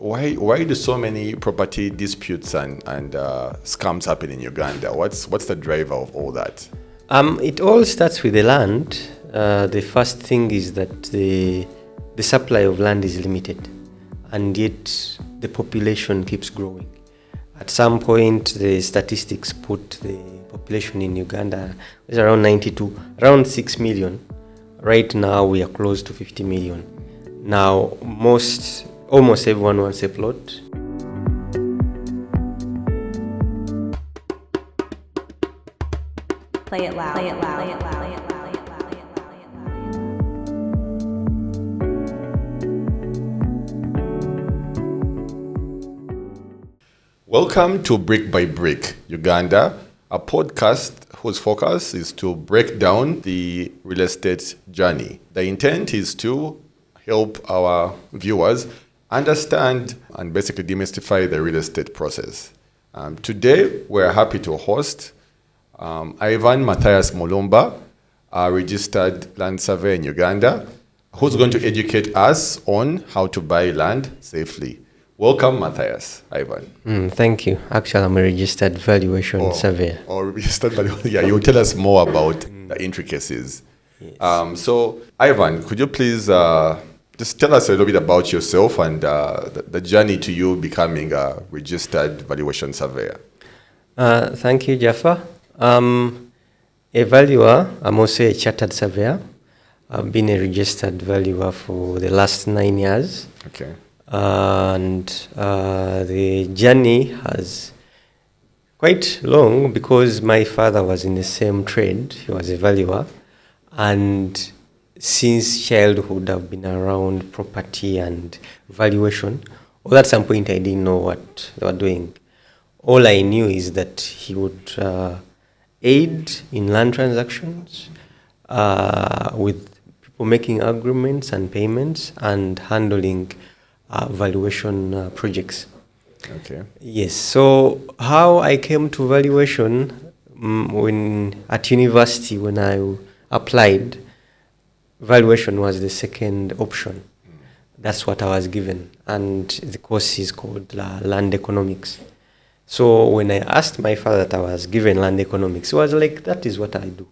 why do so many property disputes and scams happen in Uganda? What's the driver of all that? It all starts with the land. The first thing is that the supply of land is limited, and yet the population keeps growing. At some point, the statistics put the population in Uganda is around 6 million. Right now, we are close to 50 million. Now, almost everyone wants a plot. Play it loud. Play it loud. Play it loud. Welcome to Brick by Brick Uganda, a podcast whose focus is to break down the real estate journey. The intent is to help our viewers understand and basically demystify the real estate process. Today, we're happy to host Ivan Matthias Mulumba, a registered land surveyor in Uganda, who's going to educate us on how to buy land safely. Welcome, Matthias. Ivan. Thank you. Actually, I'm a registered valuation surveyor. Or registered valuation. Yeah, you'll tell us more about the intricacies. Yes. So, Ivan, could you please just tell us a little bit about yourself and the journey to you becoming a registered valuation surveyor? Thank you, Jaffa. A valuer. I'm also a chartered surveyor. I've been a registered valuer for the last 9 years. Okay. And the journey has quite long because my father was in the same trade. He was a valuer, and since childhood I've been around property and valuation. Although at some point I didn't know what they were doing. All I knew is that he would aid in land transactions with people making agreements and payments and handling valuation projects. Okay. Yes. So how I came to valuation when at university, when I applied, valuation was the second option. That's what I was given, and the course is called land economics. So when I asked my father that I was given land economics, he was like, "That is what I do."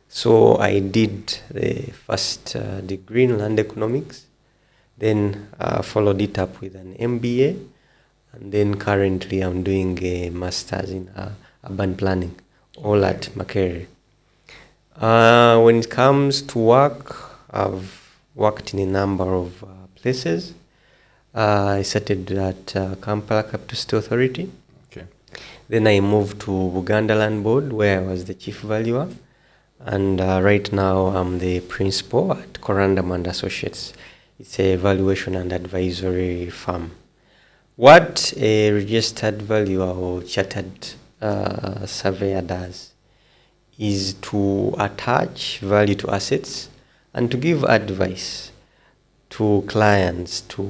So I did the first degree in land economics. Then followed it up with an MBA, and then currently I'm doing a master's in urban planning, all at Makerere. When it comes to work, I've worked in a number of places. I started at Kampala Capital City Authority. Okay. Then I moved to Uganda Land Board, where I was the chief valuer, and right now I'm the principal at Corandam and Associates. It's a valuation and advisory firm. What a registered valuer or chartered surveyor does is to attach value to assets and to give advice to clients to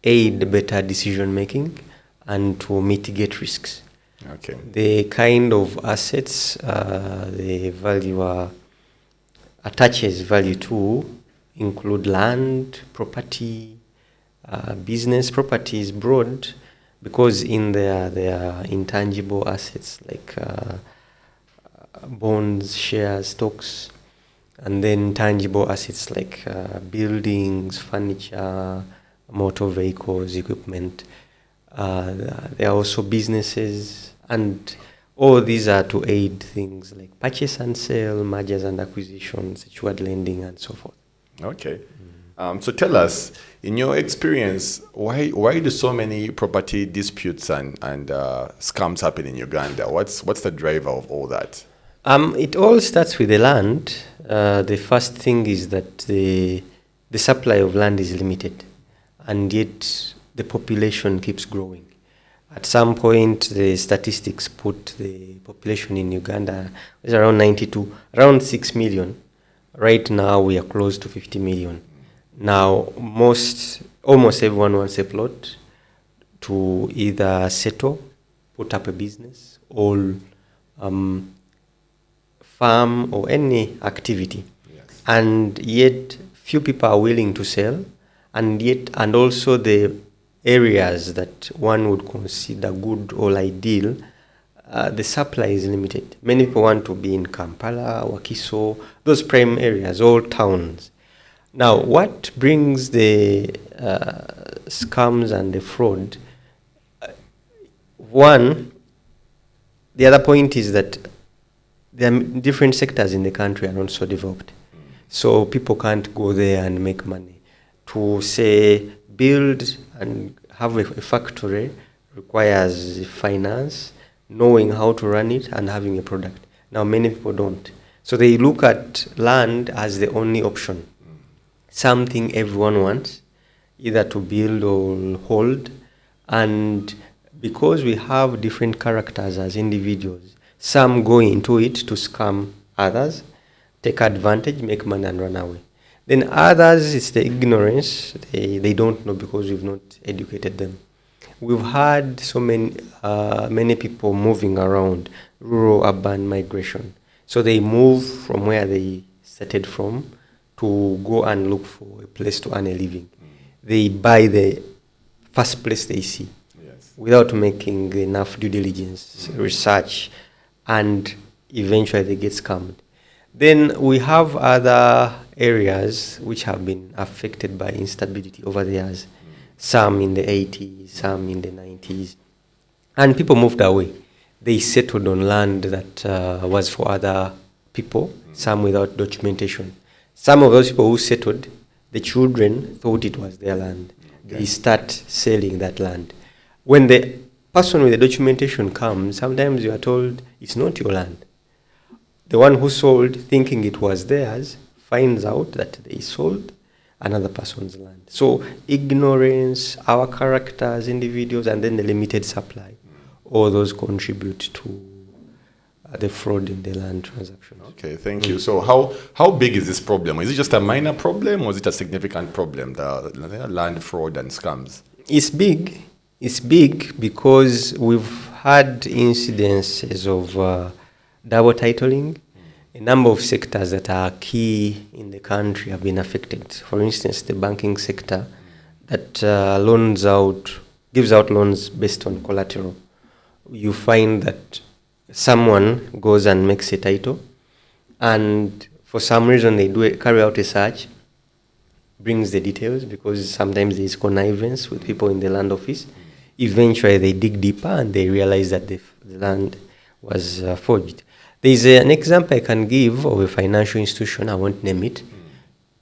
aid better decision making and to mitigate risks. Okay. The kind of assets the valuer attaches value to include land, property, business. Property is broad because in there are intangible assets like bonds, shares, stocks, and then tangible assets like buildings, furniture, motor vehicles, equipment. There are also businesses, and all these are to aid things like purchase and sale, mergers and acquisitions, secured lending, and so forth. Okay. So tell us, in your experience, why do so many property disputes and scams happen in Uganda? What's the driver of all that? It all starts with the land. The first thing is that the supply of land is limited, and yet the population keeps growing. At some point, the statistics put the population in Uganda is around 6 million. Right now, we are close to 50 million. Now, almost everyone wants a plot to either settle, put up a business, or farm or any activity. Yes. And yet, few people are willing to sell, and also the areas that one would consider good or ideal, the supply is limited. Many people want to be in Kampala, Wakiso, those prime areas, all towns. Now, what brings the scams and the fraud? One, the other point is that there are different sectors in the country are not so developed. So people can't go there and make money. To say build and have a factory requires finance, knowing how to run it and having a product. Now many people don't. So they look at land as the only option. Something everyone wants, either to build or hold. And because we have different characters as individuals, some go into it to scam others, take advantage, make money and run away. Then others, it's the ignorance. They don't know because we've not educated them. We've had so many people moving around, rural, urban migration. So they move from where they started from to go and look for a place to earn a living. They buy the first place they see without making enough due diligence, research, and eventually they get scammed. Then we have other areas which have been affected by instability over the years. Some in the 80s, some in the 90s. And people moved away. They settled on land that was for other people, some without documentation. Some of those people who settled, the children thought it was their land. They start selling that land. When the person with the documentation comes, sometimes you are told it's not your land. The one who sold, thinking it was theirs, finds out that they sold another person's land. So ignorance, our character as individuals, and then the limited supply, all those contribute to the fraud in the land transactions. Okay, thank you. So how big is this problem? Is it just a minor problem or is it a significant problem, the land fraud and scams? It's big. It's big because we've had incidences of double titling. A number of sectors that are key in the country have been affected. For instance, the banking sector that gives out loans based on collateral. You find that someone goes and makes a title, and for some reason they carry out a search, brings the details because sometimes there is connivance with people in the land office. Eventually they dig deeper and they realize that the land was forged. There is an example I can give of a financial institution, I won't name it.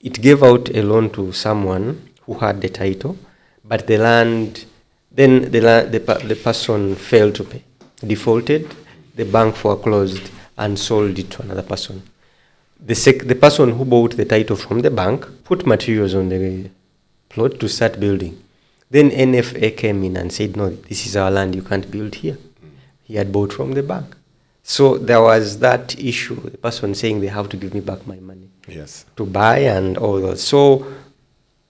It gave out a loan to someone who had the title, but the land, then the person failed to pay, defaulted, the bank foreclosed and sold it to another person. The person who bought the title from the bank put materials on the plot to start building. Then NFA came in and said, no, this is our land, you can't build here. He had bought from the bank. So there was that issue, the person saying they have to give me back my money to buy and all those. So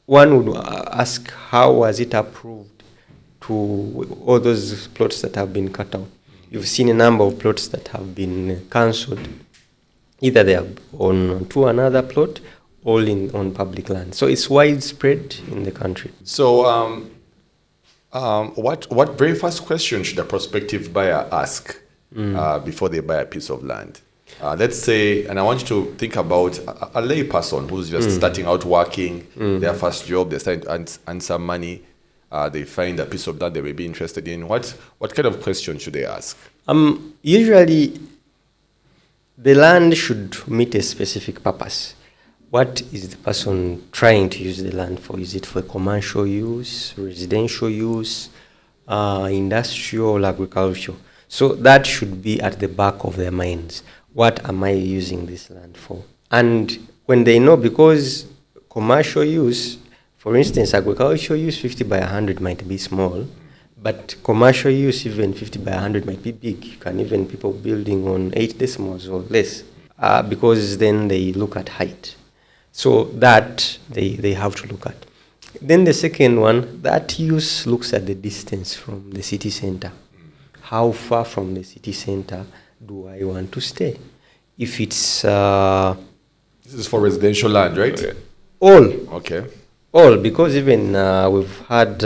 one would ask, how was it approved to all those plots that have been cut out? You've seen a number of plots that have been cancelled. Either they are to another plot or on public land. So it's widespread in the country. So what very first question should a prospective buyer ask before they buy a piece of land? Let's say, and I want you to think about a lay person who's just starting out working, their first job, they're starting to earn some money, they find a piece of land they may be interested in. What kind of question should they ask? Usually, the land should meet a specific purpose. What is the person trying to use the land for? Is it for commercial use, residential use, industrial, agricultural? So that should be at the back of their minds. What am I using this land for? And when they know, because commercial use, for instance, agricultural use 50 by 100 might be small, but commercial use even 50 by 100 might be big. You can even people building on 8 decimals or less, because then they look at height. So that they have to look at. Then the second one, that use looks at the distance from the city center. How far from the city center do I want to stay? If it's... this is for residential land, right? All. Okay. All, because even we've had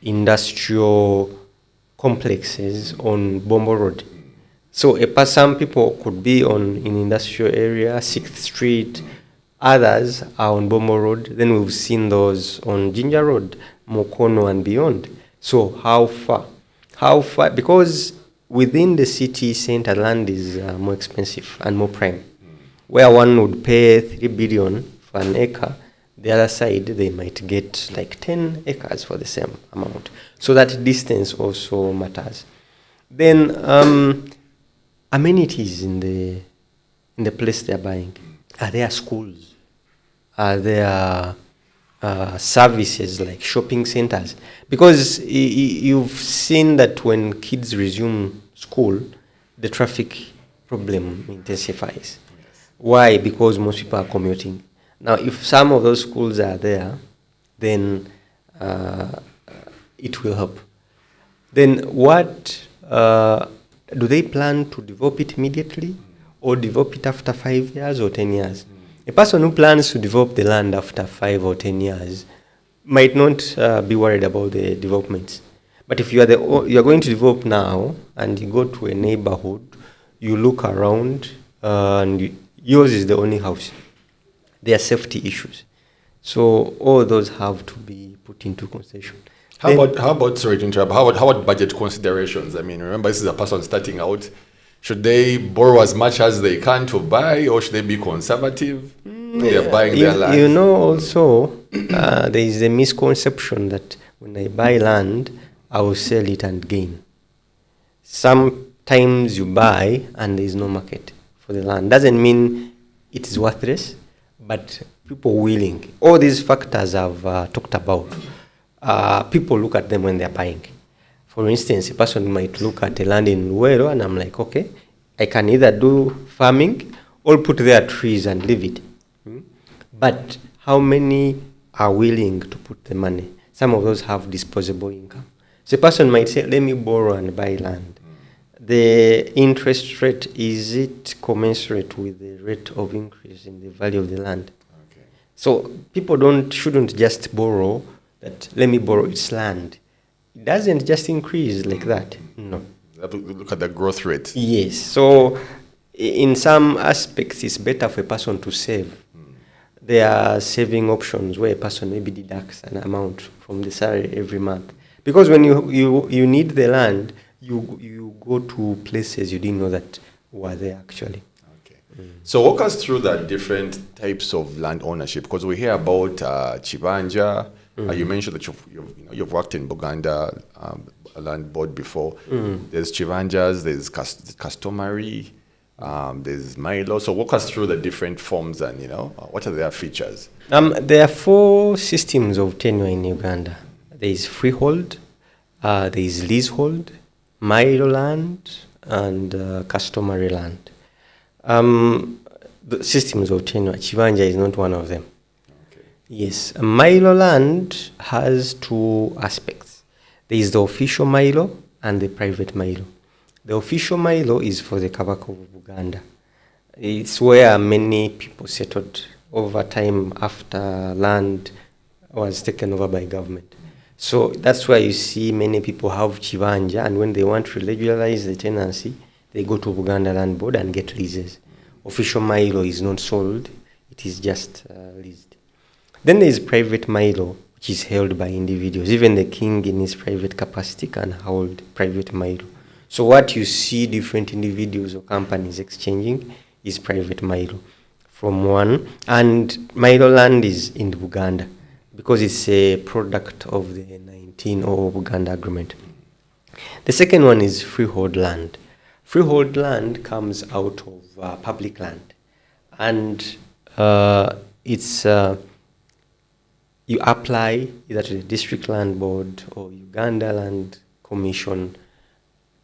industrial complexes on Bombo Road. So some people could be in industrial area, 6th Street, others are on Bombo Road. Then we've seen those on Ginger Road, Mokono and beyond. So how far? How far? Because within the city center, land is more expensive and more prime. Where one would pay 3 billion for an acre, the other side they might get like 10 acres for the same amount. So that distance also matters. Then amenities in the place they're buying. Are there schools? Are there services like shopping centers? Because you've seen that when kids resume school, the traffic problem intensifies. Why? Because most people are commuting. Now, if some of those schools are there, then it will help. Then what do they plan to develop it immediately or develop it after 5 years or 10 years? A person who plans to develop the land after 5 or 10 years might not be worried about the developments. But if you are going to develop now and you go to a neighborhood, you look around and yours is the only house. There are safety issues. So all those have to be put into consideration. How about sorry to interrupt, how about budget considerations? I mean, remember, this is a person starting out. Should they borrow as much as they can to buy, or should they be conservative? They're buying their land. You know, also, there is a misconception that when I buy land, I will sell it and gain. Sometimes you buy and there is no market for the land. Doesn't mean it is worthless, but people willing. All these factors I've talked about, people look at them when they're buying. For instance, a person might look at a land in Luero and I'm like, okay, I can either do farming or put there trees and leave it. But how many are willing to put the money? Some of those have disposable income. So a person might say, let me borrow and buy land. The interest rate, is it commensurate with the rate of increase in the value of the land? Okay. So people shouldn't just borrow that, let me borrow its land. It doesn't just increase like that. No. You have to look at the growth rate. Yes. So in some aspects, it's better for a person to save. There are saving options where a person maybe deducts an amount from the salary every month. Because when you need the land, you go to places you didn't know that were there actually. Okay. So walk us through the different types of land ownership, because we hear about Chibanja. You mentioned that you've worked in Buganda land board before. There's Chibanjas, there's Customary, there's Mailo. So walk us through the different forms and what are their features? There are 4 systems of tenure in Uganda. There is Freehold, there is Leasehold, Mailo land, and Customary land. The systems of tenure, Chibanja is not one of them. Okay. Yes, Mailo land has 2 aspects. There is the official Mailo and the private Mailo. The official Mailo is for the Kabaka of Uganda. It's where many people settled over time after land was taken over by government. So that's why you see many people have Chibanja, and when they want to regularize the tenancy, they go to Buganda Land Board and get leases. Official Mailo is not sold, it is just leased. Then there is private Mailo, which is held by individuals. Even the king in his private capacity can hold private Mailo. So what you see different individuals or companies exchanging is private Mailo from one. And Mailo land is in Buganda, because it's a product of the 1900 Buganda Agreement. The second one is freehold land. Freehold land comes out of public land, and it's you apply either to the District Land Board or Uganda Land Commission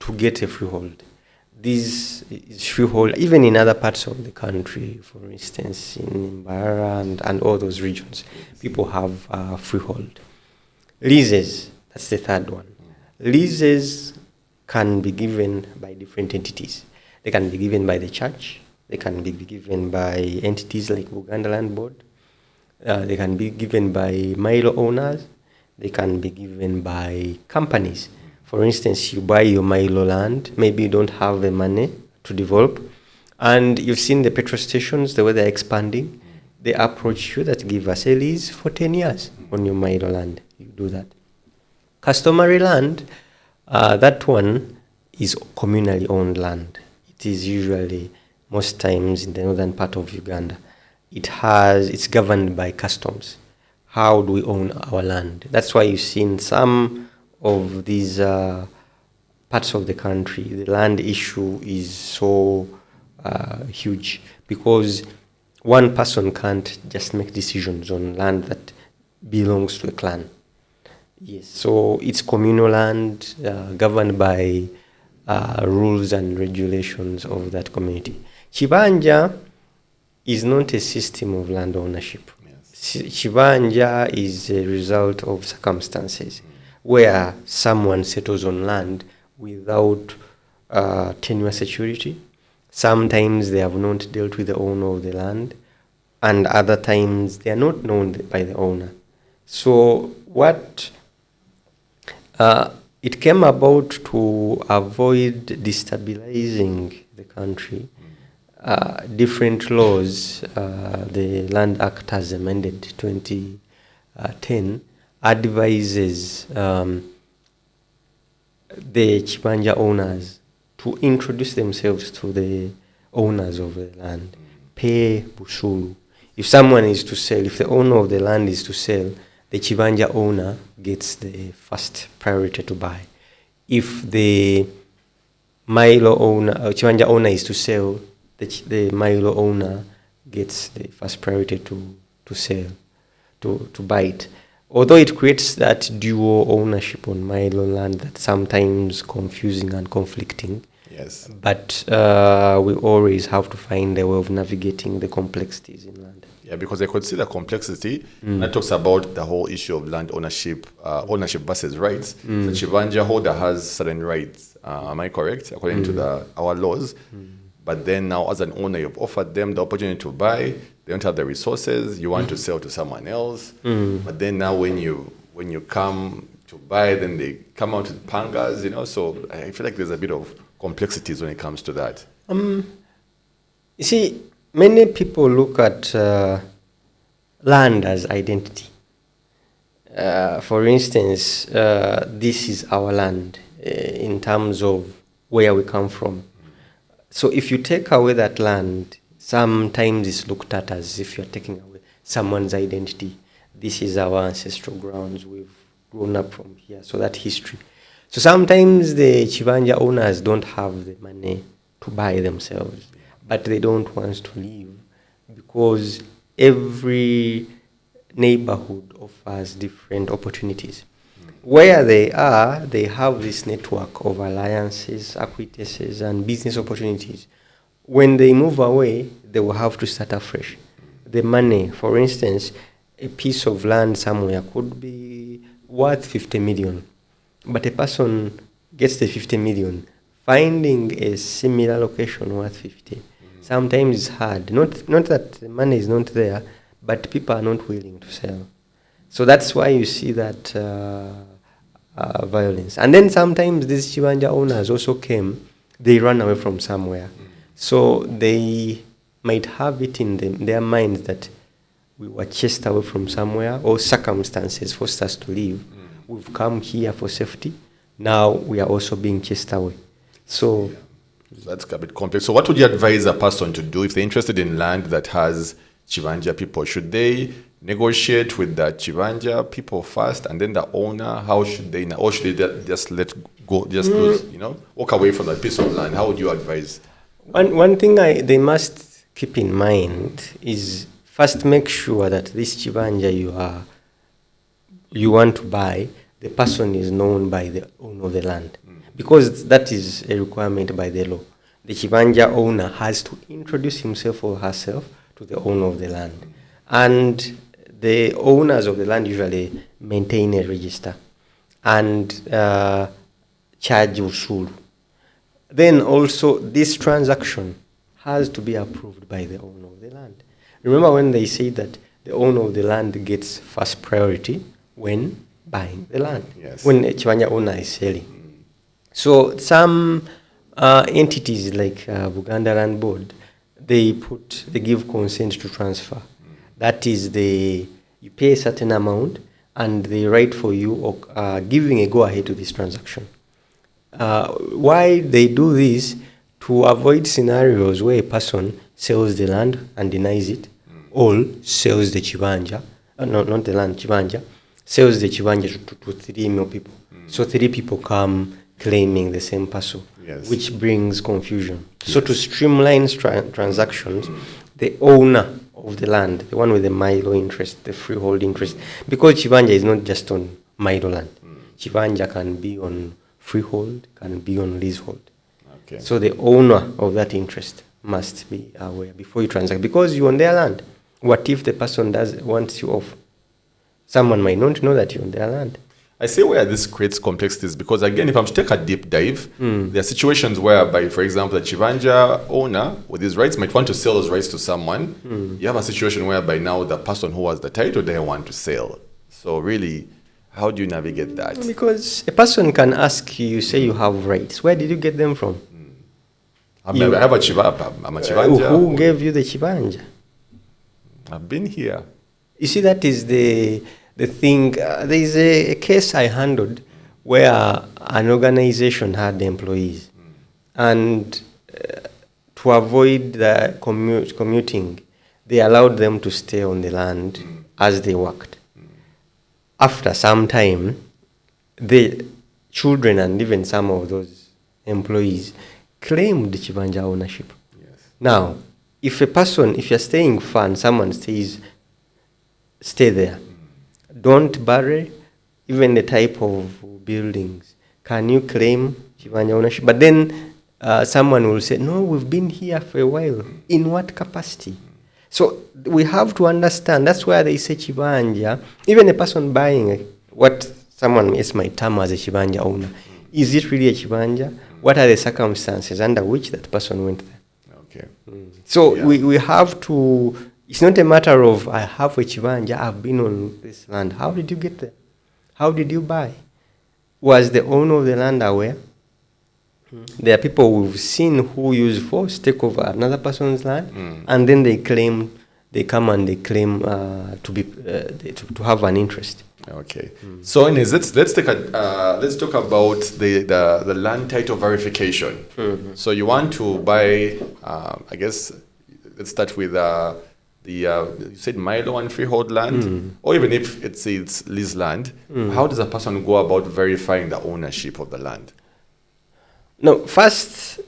to get a freehold. This is freehold even in other parts of the country, for instance, in Mbarara and all those regions. People have freehold. Leases, that's the third one. Leases can be given by different entities. They can be given by the church. They can be given by entities like Buganda Land Board. They can be given by Mailo owners. They can be given by companies. For instance, you buy your Mailo land, maybe you don't have the money to develop, and you've seen the petrol stations, the way they're expanding. They approach you that give us a lease for 10 years on your Mailo land. You do that. Customary land, that one is communally owned land. It is usually, most times in the northern part of Uganda, it's governed by customs. How do we own our land? That's why you've seen some of these parts of the country, the land issue is so huge, because one person can't just make decisions on land that belongs to a clan. Yes, so it's communal land governed by rules and regulations of that community. Chibanja is not a system of land ownership. Yes. Chibanja is a result of circumstances where someone settles on land without tenure security. Sometimes they have not dealt with the owner of the land, and other times they are not known by the owner. So what it came about to avoid destabilizing the country. Different laws, the Land Act as amended 2010, advises the Chibanja owners to introduce themselves to the owners of the land, pay bushuru. If someone is to sell, if the owner of the land is to sell, the Chibanja owner gets the first priority to buy. If the Mailo owner, Chibanja owner is to sell, the Mailo owner gets the first priority to sell, to buy it. Although it creates that dual ownership on Mailo land that's sometimes confusing and conflicting. Yes. But we always have to find a way of navigating the complexities in land. Yeah, because I could see the complexity. That talks about the whole issue of land ownership, ownership versus rights. The Chibanja holder has certain rights. Am I correct? According to our laws. But then now, as an owner, you've offered them the opportunity to buy. They don't have the resources. You want to sell to someone else. But then now, when you come to buy, then they come out with pangas. So I feel like there's a bit of complexities when it comes to that. You see, many people look at land as identity. For instance, this is our land in terms of where we come from. So if you take away that land, sometimes it's looked at as if you're taking away someone's identity. This is our ancestral grounds. We've grown up from here. So that history. So sometimes the Chibanja owners don't have the money to buy themselves, but they don't want to leave because every neighborhood offers different opportunities. Where they are, they have this network of alliances, acquaintances, and business opportunities. When they move away, they will have to start afresh. The money, for instance, a piece of land somewhere could be worth 50 million, but a person gets the 50 million. Finding a similar location worth 50, sometimes it's hard. Not that the money is not there, but people are not willing to sell. So that's why you see that violence. And then sometimes these Chibanja owners also they run away from somewhere. So they might have it in their minds that we were chased away from somewhere, or circumstances forced us to leave. We've come here for safety. Now we are also being chased away. So that's a bit complex. So what would you advise a person to do if they're interested in land that has Chibanja people? Should they negotiate with the Chibanja people first and then the owner? How should they, or should they just let go, just lose, walk away from that piece of land? How would you advise? One thing they must keep in mind is first make sure that this Chibanja you want to buy, the person is known by the owner of the land. Because that is a requirement by the law. The Chibanja owner has to introduce himself or herself to the owner of the land. And the owners of the land usually maintain a register and charge ushuru. Then also this transaction has to be approved by the owner of the land. Remember when they say that the owner of the land gets first priority when buying the land. Yes. When a Chibanja owner is selling. So some entities like Uganda Land Board, they give consent to transfer. That is, you pay a certain amount and they write for you or giving a go-ahead to this transaction. Why they do this? To avoid scenarios where a person sells the land and denies it, or sells the Chibanja, not the land, Chibanja, sells the Chibanja to 3 more people. So 3 people come claiming the same parcel, Yes. which brings confusion. So to streamline transactions, the owner of the land, the one with the Mailo interest, the freehold interest, because Chibanja is not just on Mailo land. Chibanja can be on freehold, can be on leasehold. Okay. So the owner of that interest must be aware before you transact, because you own their land. What if the person wants you off? Someone might not know that you own their land. I see where this creates complexities because, again, if I'm to take a deep dive, there are situations whereby, for example, a Chibanja owner with his rights might want to sell his rights to someone. You have a situation whereby now the person who has the title, they want to sell. So really, how do you navigate that? Because a person can ask you, say you have rights. Where did you get them from? I'm a Chibanja. Who gave you the Chibanja? I've been here. You see, that is the thing. There is a case I handled where an organization had employees, and to avoid the commuting, they allowed them to stay on the land as they worked. After some time, the children and even some of those employees claimed Chibanja ownership. Yes. Now, if you're staying far and someone says, stay there, don't bury even the type of buildings. Can you claim Chibanja ownership? But then someone will say, no, we've been here for a while. In what capacity? So we have to understand, that's why they say Chibanja, even a person buying what someone else might term as a Chibanja owner, is it really a Chibanja? What are the circumstances under which that person went there? Okay. So we have to, it's not a matter of, I have a Chibanja, I've been on this land. How did you get there? How did you buy? Was the owner of the land aware? There are people we've seen who use force, take over another person's land, and then they come and they claim to have an interest. Okay. So, anyways, let's talk about the land title verification. So, you want to buy, I guess, let's start with you said Mailo and Freehold land, or even if it's lease land. How does a person go about verifying the ownership of the land? No, first,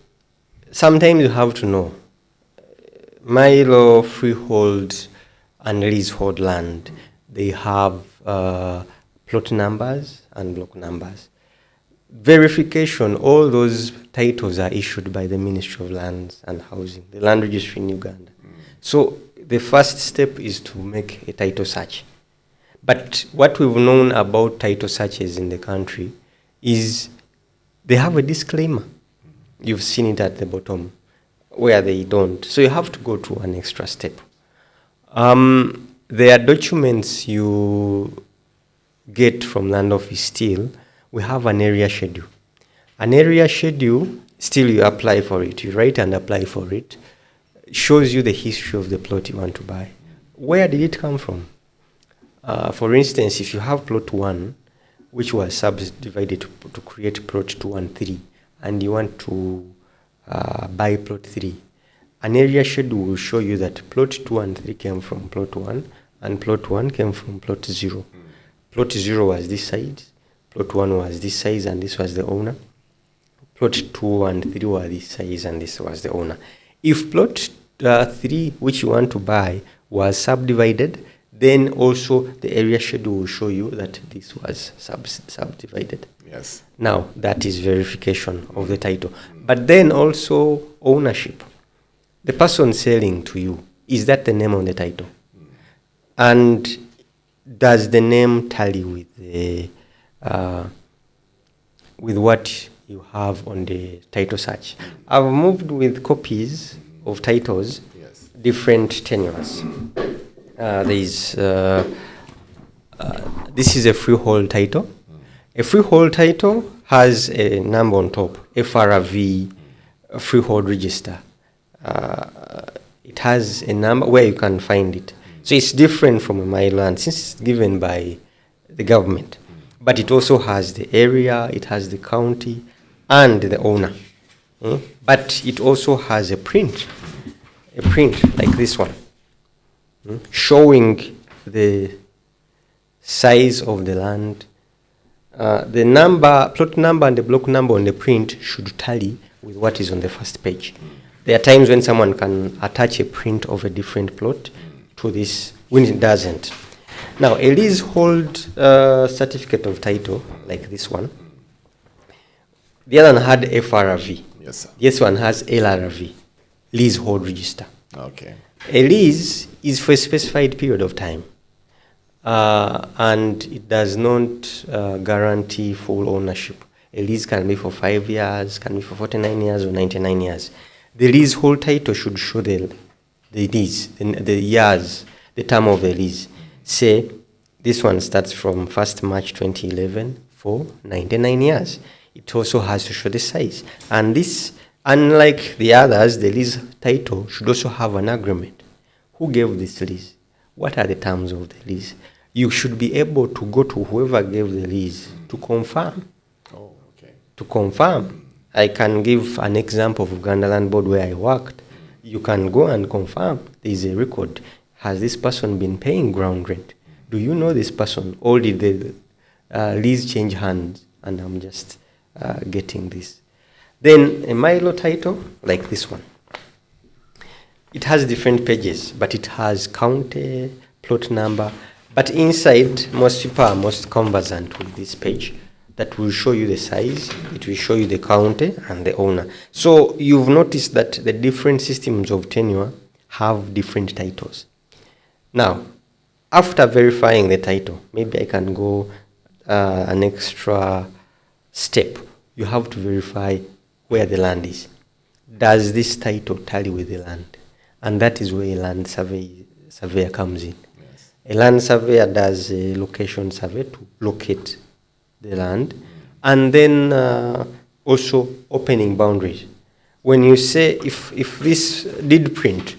sometimes you have to know Mailo, Freehold, and Leasehold land. They have plot numbers and block numbers. Verification, all those titles are issued by the Ministry of Lands and Housing, the land registry in Uganda. So the first step is to make a title search. But what we've known about title searches in the country is they have a disclaimer. You've seen it at the bottom where they don't. So you have to go to an extra step. There are documents you get from Land Office still. We have an area schedule. An area schedule, still you apply for it. You write and apply for it. It shows you the history of the plot you want to buy. Where did it come from? For instance, if you have plot 1, which was subdivided to create plot 2 and 3, and you want to buy plot 3, an area schedule will show you that plot 2 and 3 came from plot 1, and plot 1 came from plot 0. Plot 0 was this side, plot 1 was this size, and this was the owner. Plot 2 and 3 were this size, and this was the owner. If plot 3, which you want to buy, was subdivided, then also the area schedule will show you that this was subdivided. Yes. Now, that is verification of the title. But then also ownership. The person selling to you, is that the name on the title? And does the name tally with what you have on the title search? I've moved with copies of titles, different tenures. There is this is a freehold title. A freehold title has a number on top, FRV, freehold register. It has a number where you can find it. So it's different from a Mailo, and since it's given by the government, but it also has the area, it has the county, and the owner. But it also has a print like this one, showing the size of the land. The number, plot number, and the block number on the print should tally with what is on the first page. There are times when someone can attach a print of a different plot to this, when it doesn't. Now, a leasehold certificate of title, like this one, the other one had FRV. Yes, sir. This one has LRV, leasehold register. Okay. A lease is for a specified period of time, and it does not guarantee full ownership. A lease can be for 5 years, can be for 49 years or 99 years. The leasehold title should show the lease, the years, the term of the lease. Say, this one starts from 1st March 2011 for 99 years. It also has to show the size. And this, unlike the others, the lease title should also have an agreement. Who gave this lease? What are the terms of the lease? You should be able to go to whoever gave the lease to confirm. Oh, okay. To confirm. I can give an example of Uganda Land Board where I worked. You can go and confirm. There is a record. Has this person been paying ground rent? Do you know this person? Or did the lease change hands? And I'm just getting this. Then a Mailo title, like this one. It has different pages, but it has county, plot number. But inside, most people are most conversant with this page. That will show you the size, it will show you the county and the owner. So you've noticed that the different systems of tenure have different titles. Now, after verifying the title, maybe I can go an extra step. You have to verify where the land is. Does this title tally with the land? And that is where a land surveyor comes in. Yes. A land surveyor does a location survey to locate the land, and then also opening boundaries. When you say, if this deed print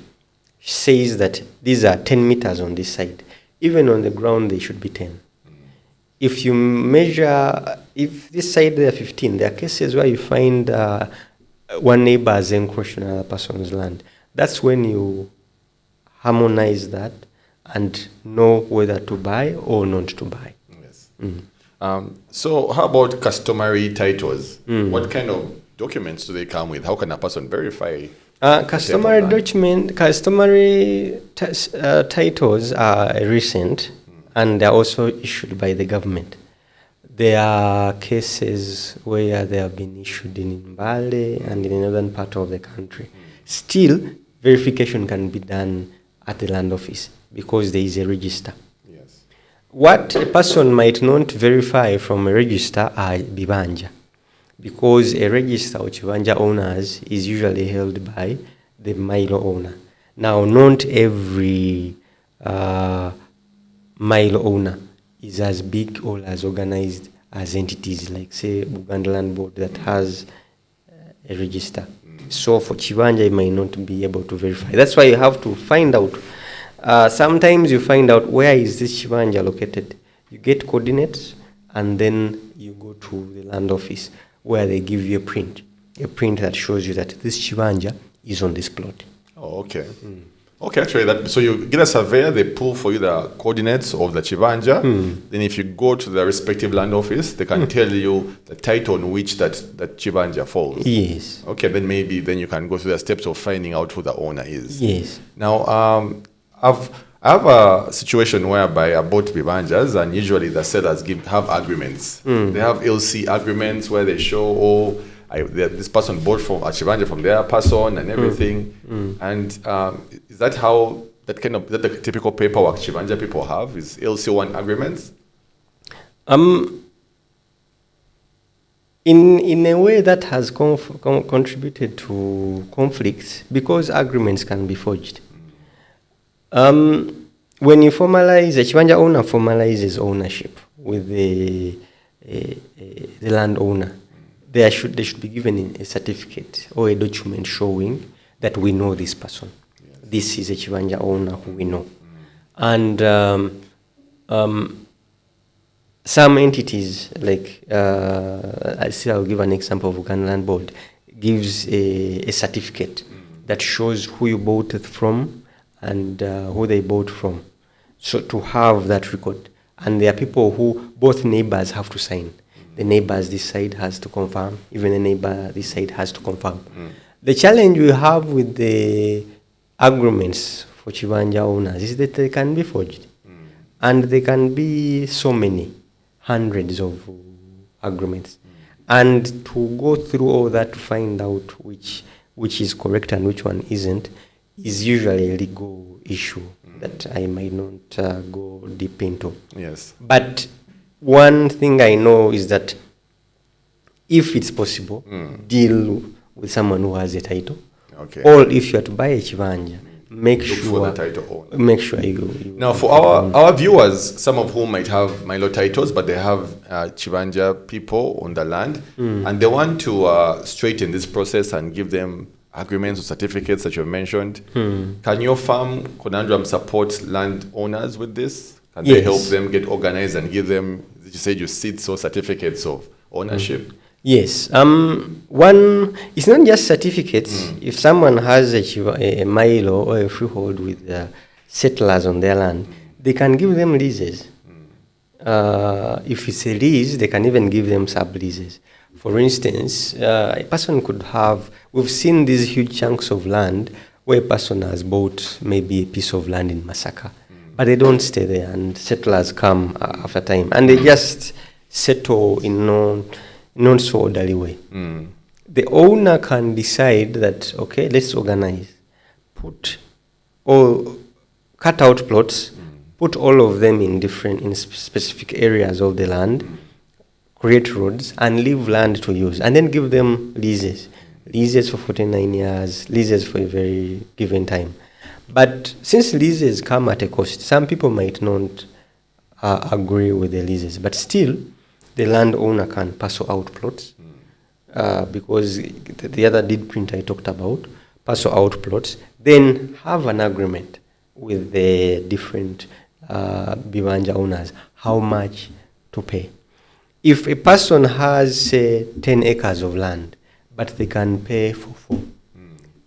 says that these are 10 meters on this side, even on the ground they should be 10. If you measure, if this side they are 15, there are cases where you find one neighbor has encroached on another person's land. That's when you harmonize that and know whether to buy or not to buy. Yes. So how about customary titles? What kind of documents do they come with? How can a person verify? Customary titles are recent, and they're also issued by the government. There are cases where they have been issued in Mbale and in another part of the country. Still, verification can be done at the land office because there is a register. Yes. What a person might not verify from a register are bibanja, because a register of Chibanja owners is usually held by the Mailo owner. Now, not every Mailo owner is as big or as organized as entities like, say, Uganda Land Board that has a register. So for Chibanja, you might not be able to verify. That's why you have to find out. Sometimes you find out where is this Chibanja located. You get coordinates, and then you go to the land office where they give you a print that shows you that this Chibanja is on this plot. Oh, okay. Okay, actually, so you get a surveyor, they pull for you the coordinates of the Chibanja. Then if you go to the respective land office, they can tell you the title on which that Chibanja falls. Yes. Okay, then maybe then you can go through the steps of finding out who the owner is. Yes. Now, I have a situation whereby I bought Bibanjas, and usually the sellers have agreements. They have LC agreements where they show, this person bought from a Chibanja from their person and everything. And is that how that the typical paperwork Chibanja people have? Is LC1 agreements? In a way that has contributed to conflicts because agreements can be forged. when you formalize, a Chibanja owner formalizes ownership with the landowner. They should be given a certificate or a document showing that we know this person. Yes. This is a Chibanja owner who we know. And some entities, like I'll give an example of Uganda Land Board, gives a certificate that shows who you bought it from and who they bought from. So to have that record. And there are people who both neighbors have to sign. The neighbors this side has to confirm, even the neighbor this side has to confirm. The challenge we have with the agreements for Chibanja owners is that they can be forged. And they can be so many, hundreds of agreements. And to go through all that to find out which is correct and which one isn't is usually a legal issue that I might not go deep into. Yes. But one thing I know is that if it's possible, deal with someone who has a title. Okay. Or if you are to buy a Chibanja, make Look sure for the title owner. Make sure you now for our viewers, some of whom might have Mailo titles, but they have Chibanja people on the land, and they want to straighten this process and give them agreements or certificates that you mentioned. Can your farm conundrum support landowners with this? Can they help them get organized and give them, you said you seeds or certificates of ownership? Yes. One, it's not just certificates. If someone has a Mailo or a freehold with settlers on their land, they can give them leases. If it's a lease, they can even give them sub-leases. For instance, a person could have, we've seen these huge chunks of land where a person has bought maybe a piece of land in Masaka, but they don't stay there, and settlers come after time, and they just settle in non-so-orderly way. The owner can decide that, okay, let's organize, cut out plots, put all of them in specific areas of the land, create roads, and leave land to use, and then give them leases for 49 years, leases for a very given time. But since leases come at a cost, some people might not agree with the leases, but still, the landowner can parcel out plots because the other deed print I talked about, parcel out plots, then have an agreement with the different Bibanja owners how much to pay. If a person has, say, 10 acres of land, but they can pay for 4,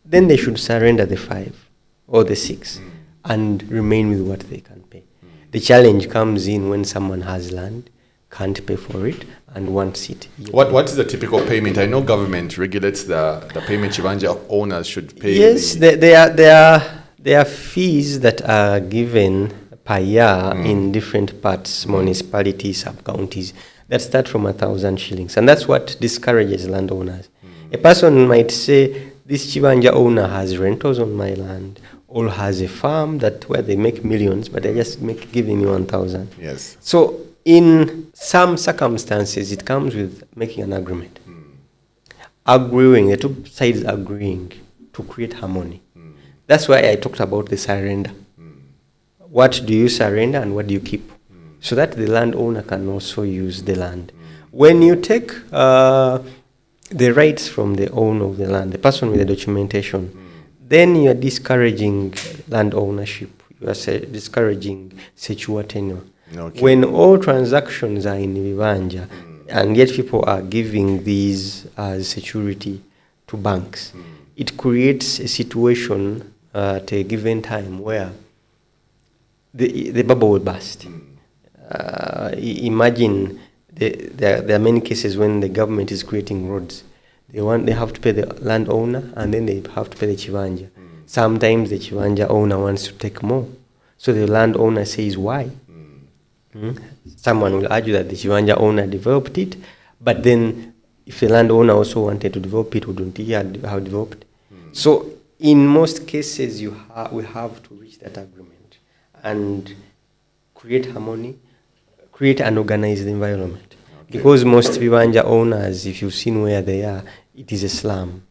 then they should surrender the 5 or the 6 and remain with what they can pay. The challenge comes in when someone has land, can't pay for it, and wants it. What is the typical payment? I know government regulates the payment Chibanja owners should pay. Yes, there are fees that are given per year in different parts, municipalities, sub-counties, that start from 1,000 shillings. And that's what discourages landowners. A person might say, this Chibanja owner has rentals on my land, or has a farm where they make millions, but they're just giving me 1,000. Yes. So in some circumstances, it comes with making an agreement. Agreeing, the two sides agreeing to create harmony. That's why I talked about the surrender. What do you surrender and what do you keep? So that the landowner can also use the land. When you take the rights from the owner of the land, the person with the documentation, then you are discouraging land ownership. You are discouraging secure tenure. Okay. When all transactions are in Vivanja, and yet people are giving these as security to banks, it creates a situation at a given time where the bubble will burst. Imagine there are many cases when the government is creating roads. They have to pay the landowner, and then they have to pay the Chibanja. Sometimes the Chibanja owner wants to take more, so the landowner says why. Someone will argue that the Chibanja owner developed it, but then if the landowner also wanted to develop it, wouldn't he have developed? So in most cases, we have to reach that agreement and create harmony, create an organized environment. Okay. Because most Chibanja owners, if you've seen where they are, it is a slum.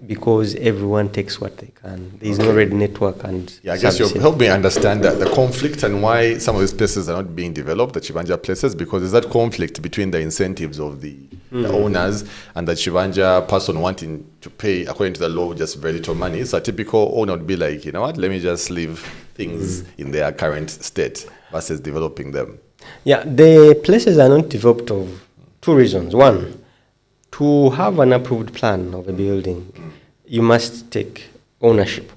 because everyone takes what they can. There is no red network and Yeah, I guess you servicing. help me understand that the conflict and why some of these places are not being developed, the Chivanja places, because there's that conflict between the incentives of the owners and the Chivanja person wanting to pay, according to the law, just very little money. So a typical owner would be like, you know what, let me just leave things in their current state versus developing them. Yeah, the places are not developed of two reasons. One, to have an approved plan of a building, you must take ownership.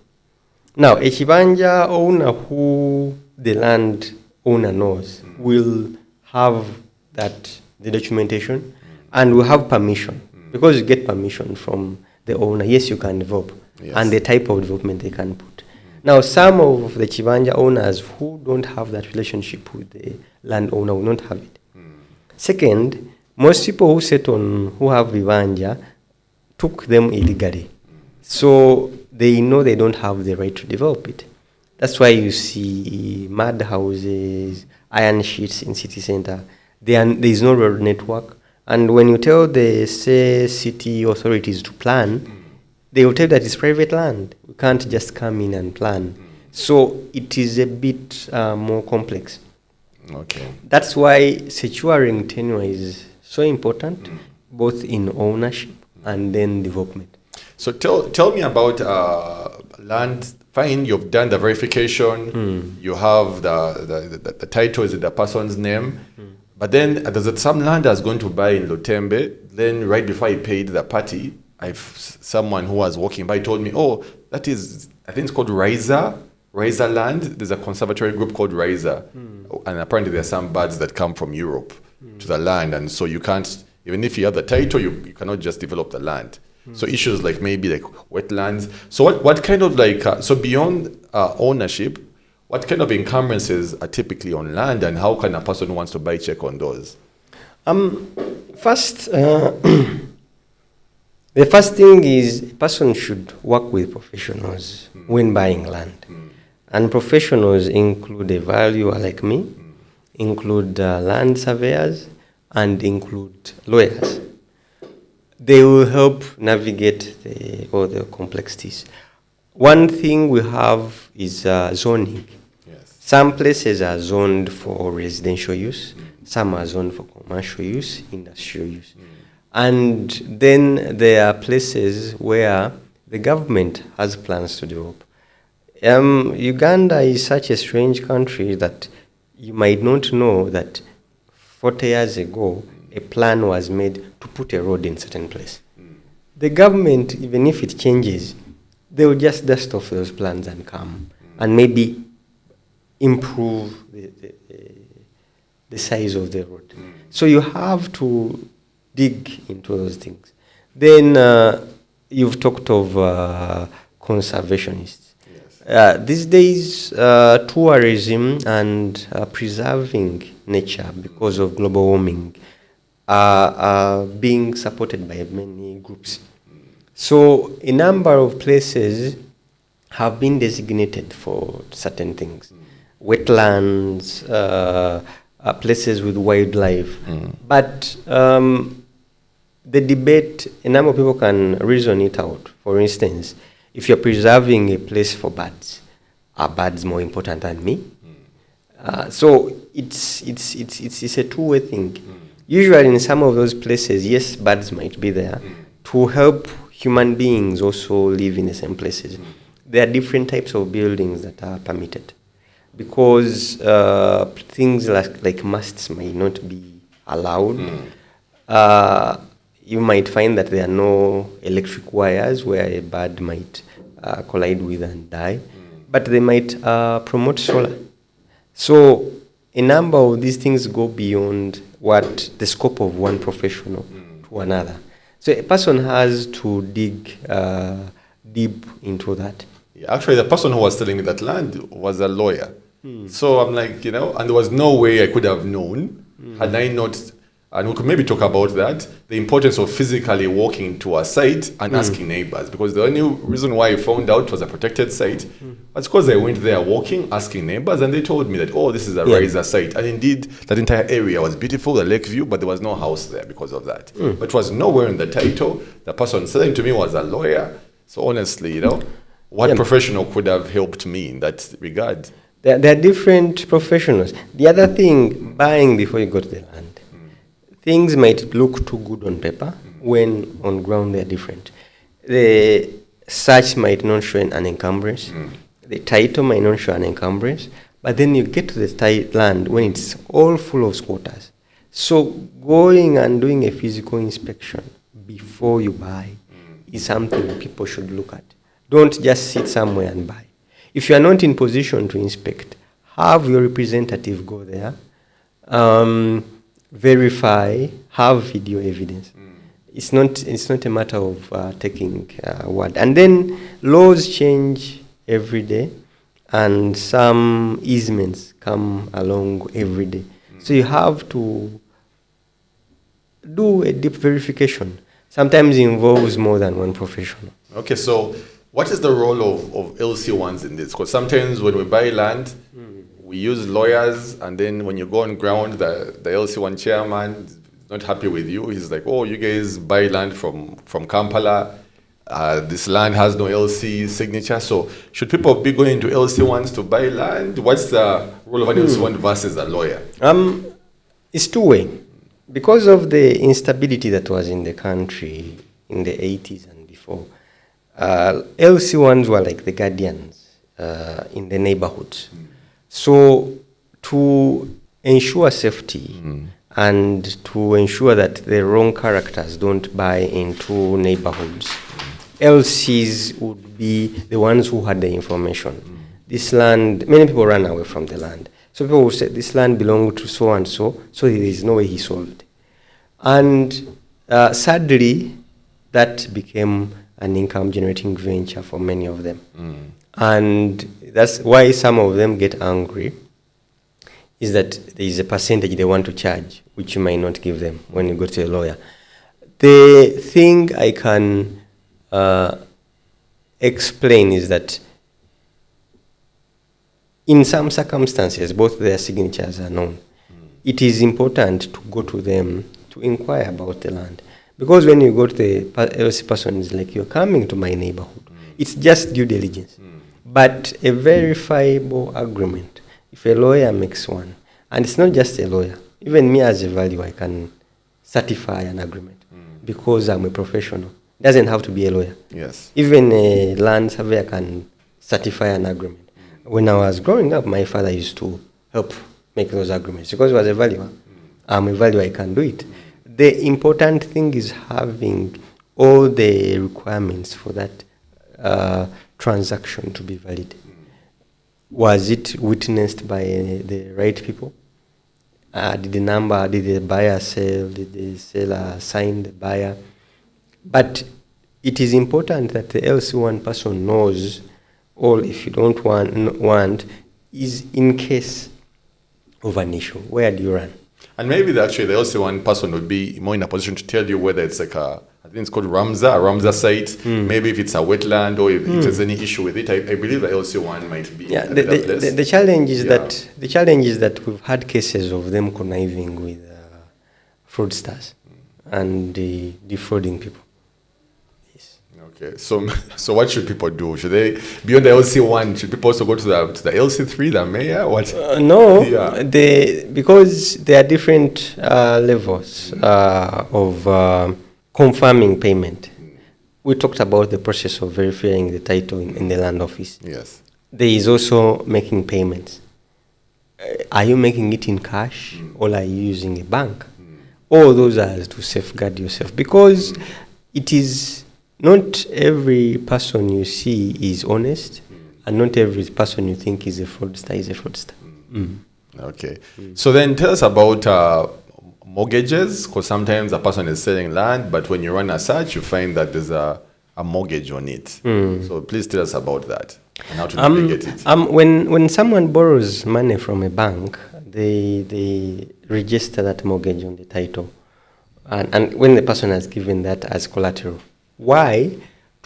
Now, a Chibanja owner who the land owner knows will have the documentation and will have permission because you get permission from the owner. Yes, you can develop and the type of development they can put. Now, some of the Chibanja owners who don't have that relationship with the landowner will not have it. Second, most people who who have Vivanja took them illegally. So they know they don't have the right to develop it. That's why you see mud houses, iron sheets in city center. There is no road network. And when you tell the city authorities to plan, they will tell that it's private land. We can't just come in and plan. So it is a bit more complex. Okay. That's why securing tenure is so important, both in ownership and then development. So tell me about land. Fine, you've done the verification. You have the title is in the person's name. But then there's some land that's going to buy in Lutembe. Then right before I paid the party, someone who was walking by told me, oh, that is, I think it's called Riser land. There's a conservatory group called Riser. And apparently there are some birds that come from Europe to the land. And so you can't, even if you have the title, you cannot just develop the land. So issues like maybe like wetlands. So what kind of like, so beyond ownership, what kind of encumbrances are typically on land and how can a person who wants to buy check on those? First, the first thing is a person should work with professionals when buying land. And professionals include a valuer like me, include land surveyors, and include lawyers. They will help navigate all the complexities. One thing we have is zoning. Yes. Some places are zoned for residential use, some are zoned for commercial use, industrial use. And then there are places where the government has plans to develop. Uganda is such a strange country that you might not know that 40 years ago, a plan was made to put a road in a certain place. The government, even if it changes, they will just dust off those plans and come and maybe improve the size of the road. So you have to dig into those things. Then you've talked of conservationists. These days, tourism and preserving nature because of global warming are being supported by many groups. So a number of places have been designated for certain things. Wetlands, places with wildlife. But the debate, a number of people can reason it out. For instance, if you're preserving a place for birds, are birds more important than me? So it's a two-way thing. Usually in some of those places, yes, birds might be there to help human beings also live in the same places. There are different types of buildings that are permitted because things like masts might not be allowed. You might find that there are no electric wires where a bird might collide with and die, but they might promote solar. So a number of these things go beyond what the scope of one professional to another. So a person has to dig deep into that. Yeah, actually, the person who was selling me that land was a lawyer. So I'm like, and there was no way I could have known had I not, and we could maybe talk about that, the importance of physically walking to a site and asking neighbors, because the only reason why I found out it was a protected site was because I went there walking, asking neighbors, and they told me that, oh, this is a riser site. And indeed, that entire area was beautiful, the lake view, but there was no house there because of that. But it was nowhere in the title. The person selling to me was a lawyer. So honestly, what professional could have helped me in that regard? There are different professionals. The other thing, buying before you go to the land. Things might look too good on paper when on ground they are different. The search might not show an encumbrance. The title might not show an encumbrance. But then you get to the land when it's all full of squatters. So going and doing a physical inspection before you buy is something people should look at. Don't just sit somewhere and buy. If you are not in position to inspect, have your representative go there, verify, have video evidence. It's not a matter of taking word. And then laws change every day, and some easements come along every day. So you have to do a deep verification. Sometimes it involves more than one professional. Okay, so what is the role of LC1s in this? Because sometimes when we buy land, we use lawyers, and then when you go on ground, the LC1 chairman is not happy with you. He's like, oh, you guys buy land from Kampala. This land has no LC signature. So should people be going to LC1s to buy land? What's the role of an LC1 versus a lawyer? It's two-way. Because of the instability that was in the country in the 80s and before, LC1s were like the guardians in the neighborhoods. So to ensure safety and to ensure that the wrong characters don't buy into neighborhoods, LCs would be the ones who had the information. This land, many people ran away from the land. So people will say, this land belonged to so-and-so, so there is no way he sold it. And sadly, that became an income-generating venture for many of them. And that's why some of them get angry, is that there is a percentage they want to charge, which you might not give them when you go to a lawyer. The thing I can explain is that in some circumstances, both their signatures are known. It is important to go to them to inquire about the land. Because when you go to the LC person, it's like, you're coming to my neighborhood. It's just due diligence. But a verifiable agreement, if a lawyer makes one, and it's not just a lawyer, even me as a valuer, I can certify an agreement because I'm a professional. It doesn't have to be a lawyer. Yes. Even a land surveyor can certify an agreement. When I was growing up, my father used to help make those agreements because he was a valuer. I'm a valuer, I can do it. The important thing is having all the requirements for that transaction to be valid. Was it witnessed by the right people? Did the buyer sell? Did the seller sign the buyer? But it is important that the LC1 person knows, or if you don't want, is in case of an issue. Where do you run? And maybe the LC1 person would be more in a position to tell you whether it's like I think it's called a Ramsar site, maybe if it's a wetland or if there's any issue with it. I believe the LC1 might be in that place. The challenge is that we've had cases of them conniving with fraudsters and defrauding people. Okay, so what should people do? Should they, beyond the LC1, should people also go to the LC3, the mayor? What? No, because there are different levels of confirming payment. We talked about the process of verifying the title in the land office. Yes. There is also making payments. Are you making it in cash or are you using a bank? All those are to safeguard yourself, because it is not every person you see is honest, and not every person you think is a fraudster is a fraudster. Okay. So then tell us about mortgages, because sometimes a person is selling land, but when you run a search, you find that there's a mortgage on it. So please tell us about that and how to navigate it. When someone borrows money from a bank, they register that mortgage on the title. And when the person has given that as collateral. Why?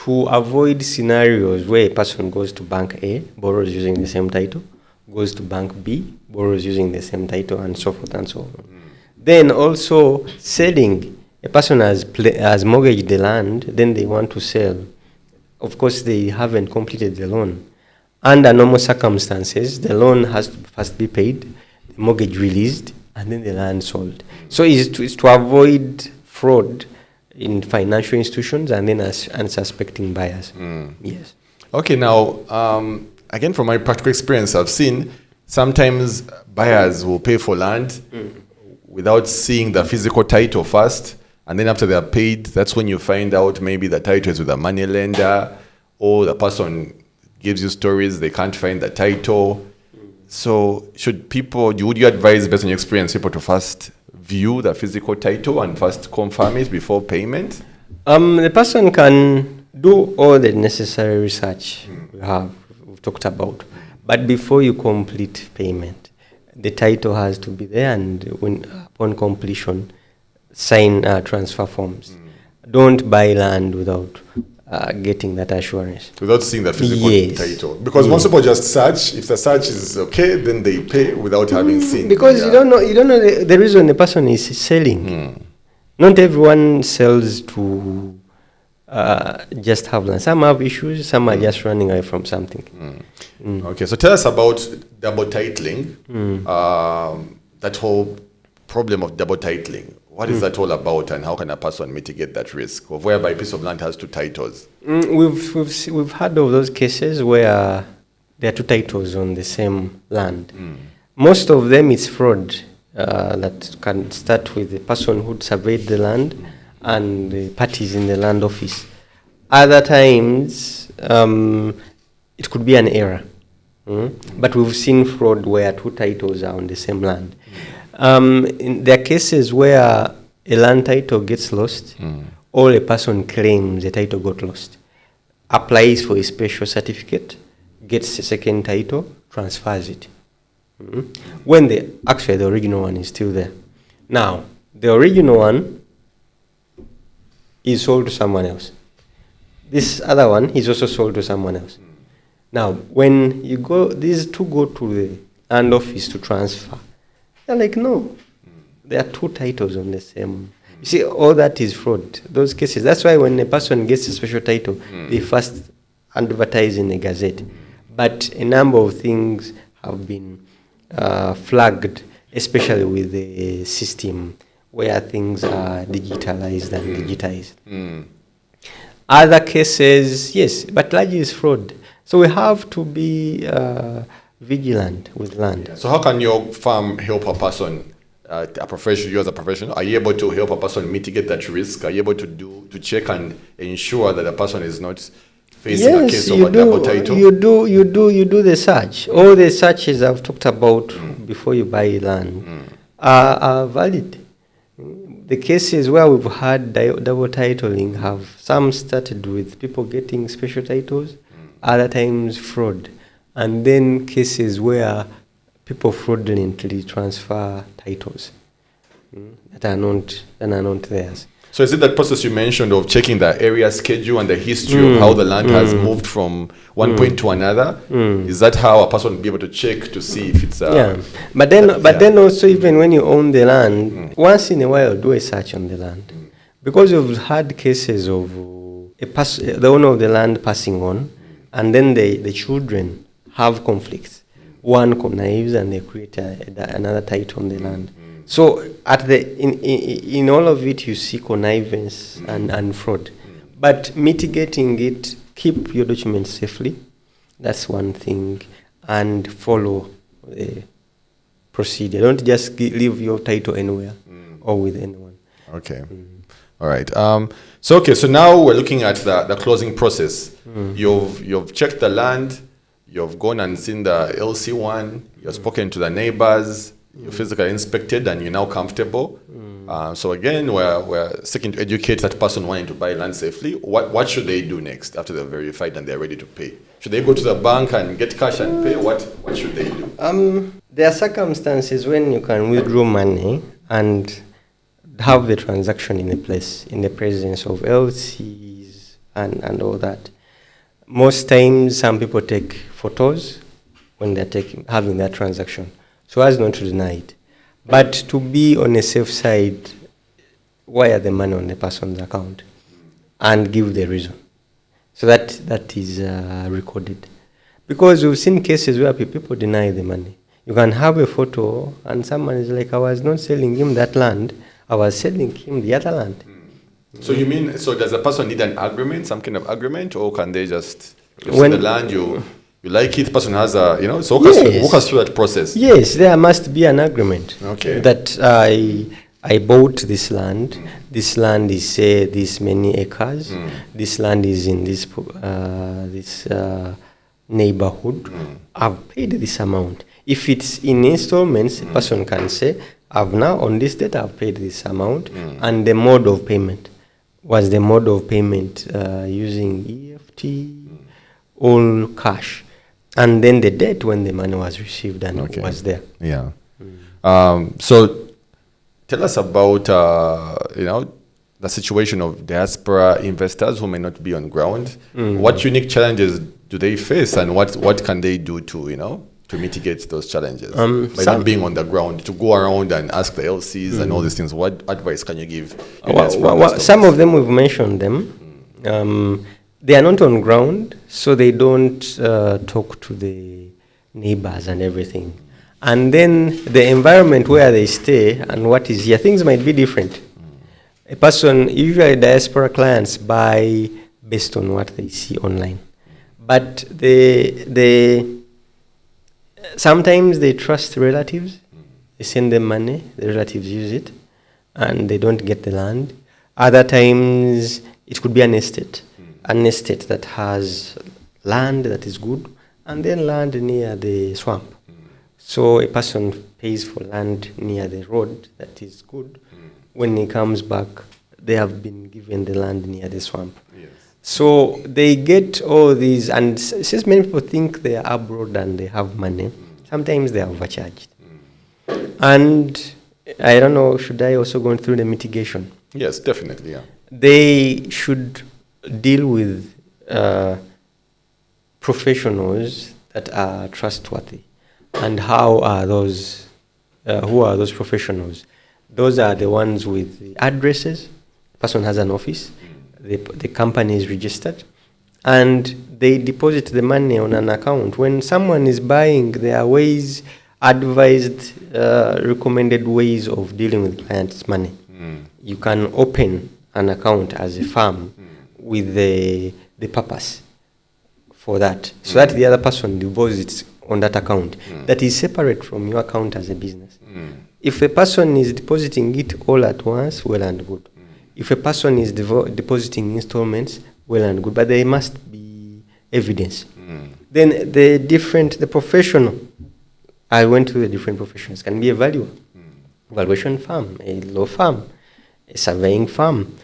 To avoid scenarios where a person goes to bank A, borrows using the same title, goes to bank B, borrows using the same title, and so forth and so on. Then also selling. A person has mortgaged the land, then they want to sell. of course, they haven't completed the loan. Under normal circumstances, the loan has to first be paid, the mortgage released, and then the land sold. So it's to avoid fraud in financial institutions and then unsuspecting buyers. Yes. Okay, now, again, from my practical experience, I've seen sometimes buyers will pay for land without seeing the physical title first. And then after they are paid, that's when you find out maybe the title is with a money lender, or the person gives you stories, they can't find the title. So would you advise, based on your experience, people to first view the physical title and first confirm it before payment? The person can do all the necessary research we've talked about. But before you complete payment, the title has to be there, and upon completion, sign transfer forms. Don't buy land without getting that assurance. Without seeing the physical title. Because once people just search, if the search is okay, then they pay without having seen. Because you don't know the reason the person is selling. Not everyone sells to just have land. Some have issues, some are just running away from something. Okay, so tell us about double titling, that whole problem of double titling. What is that all about, and how can a person mitigate that risk of whereby a piece of land has two titles? We've heard of those cases where there are two titles on the same land. Most of them it's fraud that can start with the person who surveyed the land and the parties in the land office. Other times it could be an error, but we've seen fraud where two titles are on the same land. There are cases where a land title gets lost, or a person claims a title got lost, applies for a special certificate, gets a second title, transfers it. When the original one is still there. Now, the original one is sold to someone else. This other one is also sold to someone else. Now, when these two go to the land office to transfer, they're like, no, there are two titles on the same. You see, all that is fraud. Those cases. That's why when a person gets a special title, they first advertise in the Gazette. But a number of things have been flagged, especially with the system where things are digitalized and digitized. Other cases, yes, but largely is fraud. So we have to be vigilant with land. So how can your firm help a person, you as a professional, are you able to help a person mitigate that risk? Are you able to check and ensure that the person is not facing a case of a double title? You do the search. All the searches I've talked about before you buy land are valid. The cases where we've had double titling have some started with people getting special titles, other times fraud. And then cases where people fraudulently transfer titles that are not theirs. So is it that process you mentioned of checking the area schedule and the history of how the land has moved from one point to another? Is that how a person will be able to check to see if it's But then also, even when you own the land, once in a while do a search on the land. Because we've had cases of the owner of the land passing on, and then the children have conflicts. One connives and they create another title on the land. So in all of it, you see connivance and fraud. But mitigating it, keep your documents safely. That's one thing. And follow the procedure. Don't just leave your title anywhere or with anyone. Okay. All right. So now we're looking at the closing process. You've checked the land. You've gone and seen the LC1, you've spoken to the neighbors, you physically inspected, and you're now comfortable. So again, we're seeking to educate that person wanting to buy land safely. What should they do next after they're verified and they're ready to pay? Should they go to the bank and get cash and pay? What should they do? There are circumstances when you can withdraw money and have the transaction in the presence of LCs and all that. Most times, some people take photos when they're having that transaction, so as not to deny it. But to be on a safe side, wire the money on the person's account and give the reason. So that is recorded. Because we've seen cases where people deny the money. You can have a photo and someone is like, I was not selling him that land, I was selling him the other land. So you mean, so does the person need an agreement, some kind of agreement, or can they just, you see When- the land, you like it, the person has a, so Yes. walk us through that process. Yes, there must be an agreement. Okay. That I bought this land. This land is, say, this many acres. This land is in this neighborhood. I've paid this amount. If it's in installments, a person can say, I've now, on this date, I've paid this amount. And the mode of payment was the mode of payment using EFT, all cash. And then the date when the money was received and was there. Yeah. So tell us about, the situation of diaspora investors who may not be on ground. What unique challenges do they face, and what can they do to, to mitigate those challenges? By not being on the ground, to go around and ask the LCs and all these things. What advice can you give? Some of them, we've mentioned them. They are not on ground, so they don't talk to the neighbors and everything. And then the environment where they stay and what is here, things might be different. A person, usually diaspora clients, buy based on what they see online. But sometimes they trust relatives. They send them money, the relatives use it, and they don't get the land. Other times, it could be an estate that has land that is good, and then land near the swamp. So a person pays for land near the road that is good. When he comes back, they have been given the land near the swamp. Yes. So they get all these, and since many people think they are abroad and they have money, sometimes they are overcharged. And I don't know, should I also go through the mitigation? Yes, definitely, yeah. They should deal with professionals that are trustworthy. And how are those, who are those professionals? Those are the ones with the addresses. The person has an office. The company is registered. And they deposit the money on an account. When someone is buying, there are ways, advised, recommended ways of dealing with clients' money. You can open an account as a firm with the purpose for that, so that the other person deposits on that account that is separate from your account as a business. If a person is depositing it all at once, well and good. If a person is depositing installments, well and good, but there must be evidence. Then the professional, I went to the different professions, can be a valuation firm, a law firm, a surveying firm.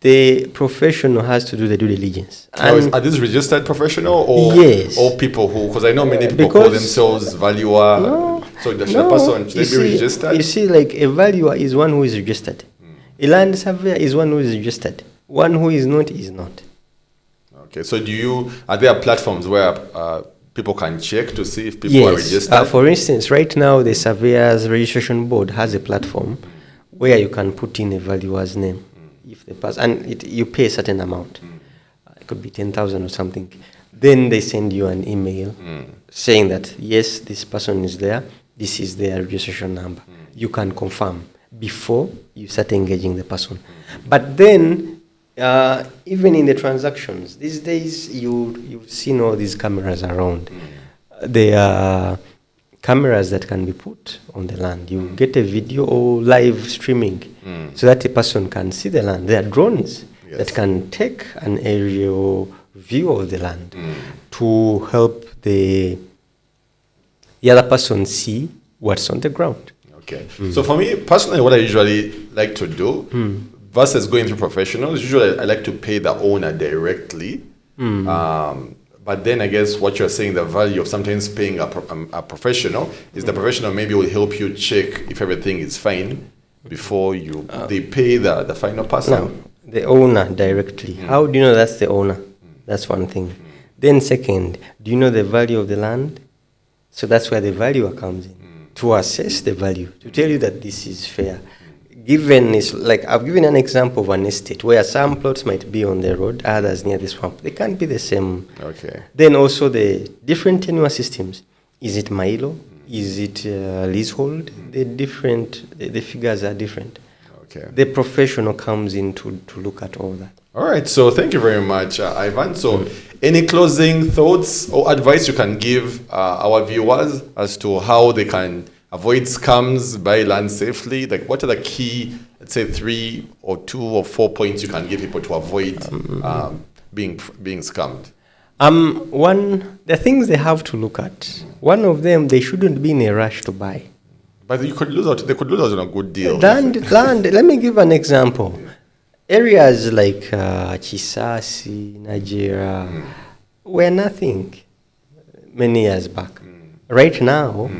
The professional has to do the due diligence. Are these registered professional or yes, or people who? Because I know many people call themselves valuer. No, so the person should they be registered? You see, like a valuer is one who is registered. A land surveyor is one who is registered. One who is not is not. Okay, so are there platforms where people can check to see if people are registered? For instance, right now the Surveyors Registration Board has a platform where you can put in a valuer's name. If the person, and you pay a certain amount, it could be 10,000 or something. Then they send you an email saying that yes, this person is there. This is their registration number. You can confirm before you start engaging the person. But then, even in the transactions these days, you've seen all these cameras around. There are cameras that can be put on the land. You get a video or live streaming so that a person can see the land. There are drones that can take an aerial view of the land to help the other person see what's on the ground. Okay. So for me, personally, what I usually like to do versus going through professionals, usually I like to pay the owner directly. But then I guess what you're saying, the value of sometimes paying a professional is the professional maybe will help you check if everything is fine before they pay the final person. No, the owner directly. How do you know that's the owner? That's one thing. Then second, do you know the value of the land? So that's where the valuer comes in to assess the value, to tell you that this is fair. given is like I've given an example of an estate where some plots might be on the road, others near the swamp. They can't be the same. Okay. Then also the different tenure systems. Is it Mailo? Is it Leasehold? The figures are different. Okay. The professional comes in to look at all that. All right. So thank you very much, Ivan. So any closing thoughts or advice you can give our viewers as to how they can avoid scams, buy land safely? Like, what are the key, let's say, 3 or 2 or 4 points you can give people to avoid being scammed? The things they have to look at. One of them, they shouldn't be in a rush to buy. But you could lose out. They could lose out on a good deal. Land. Let me give an example. Areas like Chisasi, Nigeria, were nothing many years back. Right now,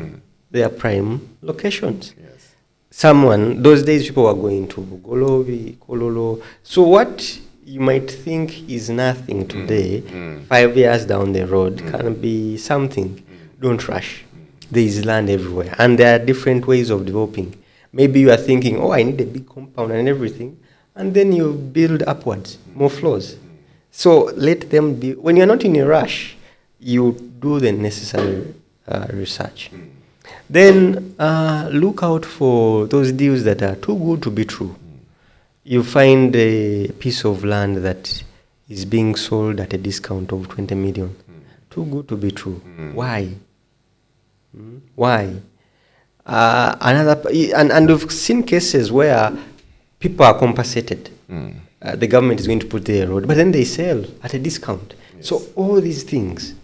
they are prime locations. Yes. Those days people were going to Bugolobi, Kololo. So what you might think is nothing today, 5 years down the road can be something. Don't rush. There is land everywhere. And there are different ways of developing. Maybe you are thinking, oh, I need a big compound and everything. And then you build upwards, more floors. So let them be. When you're not in a rush, you do the necessary research. Then look out for those deals that are too good to be true. You find a piece of land that is being sold at a discount of 20 million. Too good to be true. Why? Why? And we've seen cases where people are compensated. The government is going to put their road, but then they sell at a discount. Yes. So all these things.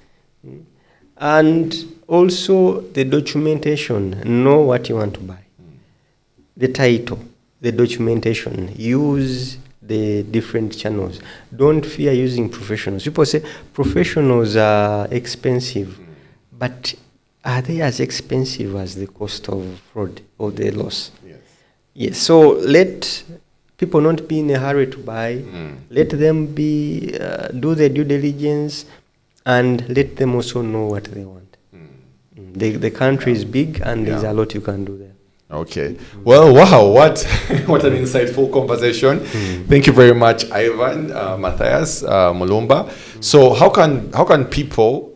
And also the documentation. Know what you want to buy. The title, the documentation. Use the different channels. Don't fear using professionals. People say professionals are expensive, but are they as expensive as the cost of fraud or the loss? Yes. Yes. So let people not be in a hurry to buy. Let them do their due diligence, and let them also know what they want. The country is big, and there's a lot you can do there. Okay. Well, wow, what an insightful conversation. Thank you very much, Ivan, Matthias, Mulumba. So how can people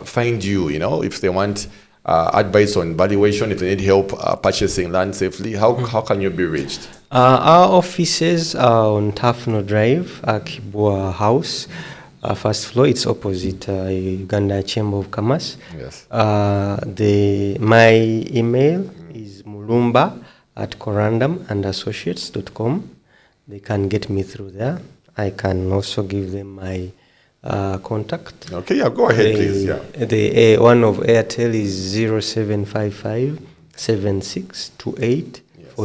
find you, if they want advice on valuation, if they need help purchasing land safely, how can you be reached? Our offices are on Tafno Drive, Kibwa House, first floor. It's opposite Uganda Chamber of Commerce. Yes. My email is mulumba@corandum&associates.com. They can get me through there. I can also give them my contact. Okay, yeah, go ahead, please. Yeah. The one of Airtel is 0755 762840. Yes.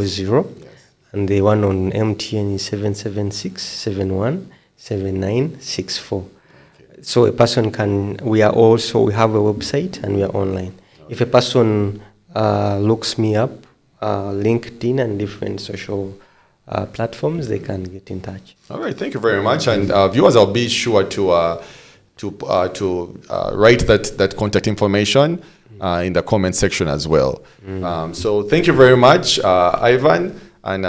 And the one on MTN is 776 71 7964. So a person we have a website and we are online. If a person looks me up, LinkedIn and different social platforms, they can get in touch. All right, thank you very much. And viewers, I'll be sure to write that contact information in the comment section as well. So thank you very much, Ivan. And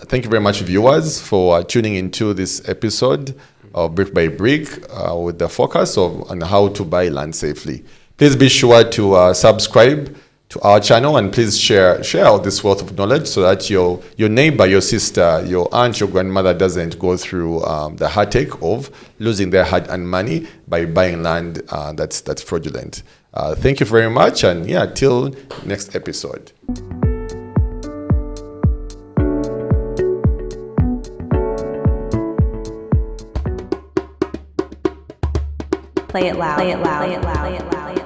thank you very much, viewers, for tuning into this episode of Brick by Brick with the focus on how to buy land safely. Please be sure to subscribe to our channel, and please share out this wealth of knowledge so that your neighbor, your sister, your aunt, your grandmother doesn't go through the heartache of losing their hard-earned money by buying land that's fraudulent. Thank you very much, and till next episode. Play it loud. Play it loud. Play it loud. Play it loud.